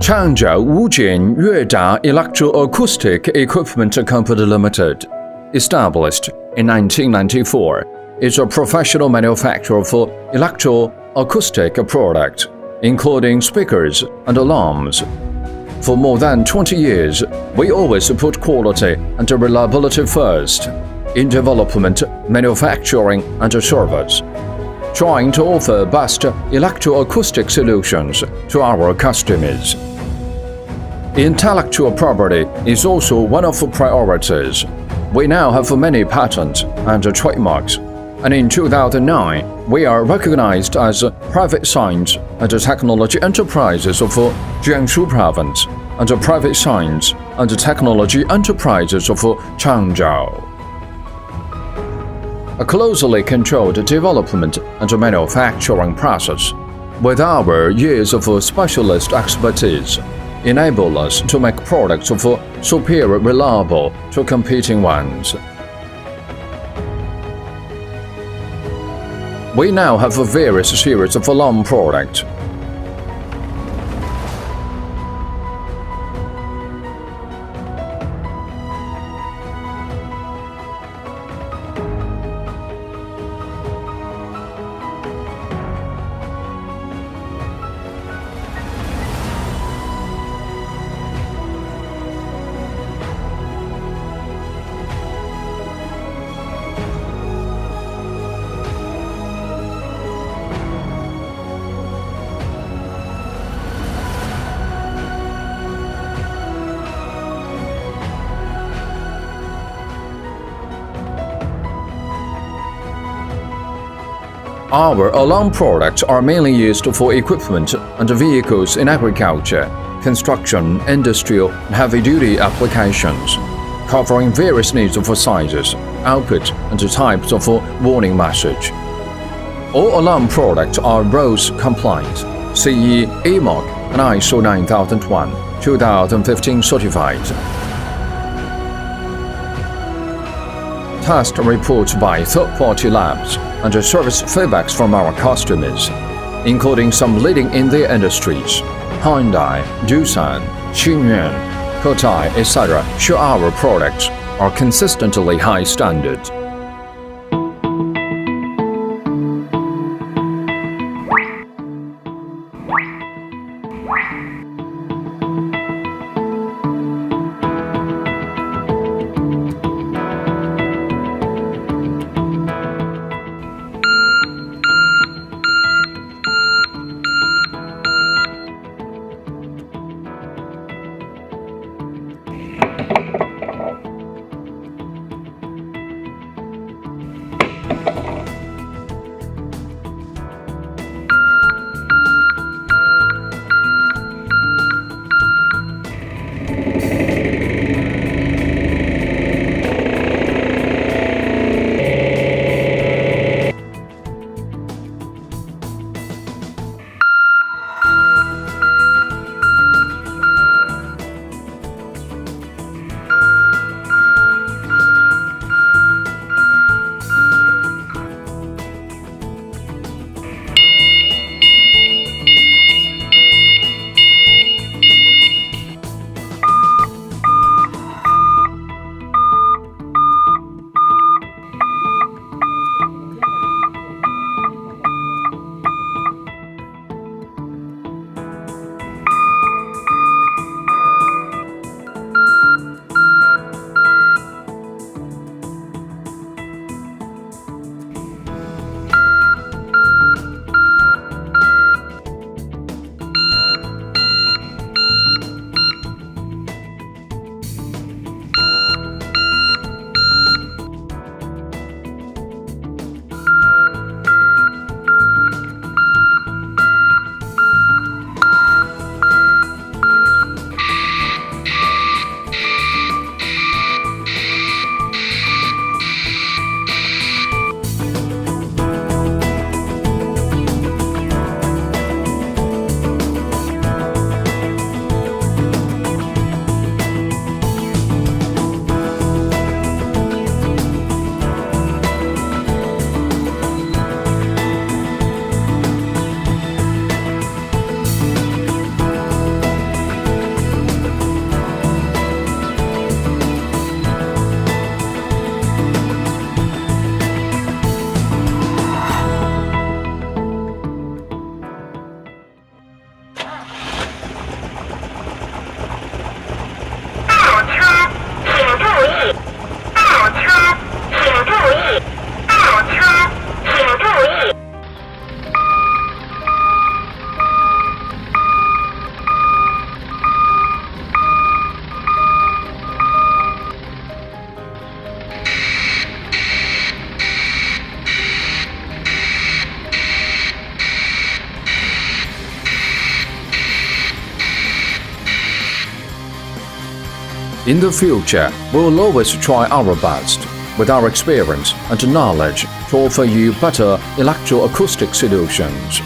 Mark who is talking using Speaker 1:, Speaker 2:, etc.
Speaker 1: Changzhou Wujin Yueda Electro-Acoustic Equipment Company Limited, established in 1994, is a professional manufacturer for electro-acoustic products, including speakers and alarms. For more than 20 years, we always put quality and reliability first in development, manufacturing, and service, trying to offer best electroacoustic solutions to our customers. Intellectual property is also one of our priorities. We now have many patents and trademarks, and in 2009, we are recognized as Private Science and Technology Enterprises of Jiangsu Province and Private Science and Technology Enterprises of Changzhou. A closely controlled development and manufacturing process, with our years of specialist expertise, enable us to make products of superior reliable to competing ones. We now have various series of alarm products. Our alarm products are mainly used for equipment and vehicles in agriculture, construction, industrial, and heavy-duty applications, covering various needs of sizes, output, and types of warning message. All alarm products are RoHS compliant, CE, AMOC, and ISO 9001/2015 certified. Test reports by third-party labs and service feedbacks from our customers, including some leading in their industries, Hyundai, Doosan, Xingyuan, Kotai, etc., show our products are consistently high standard. In the future, we will always try our best, with our experience and knowledge, to offer you better electroacoustic solutions.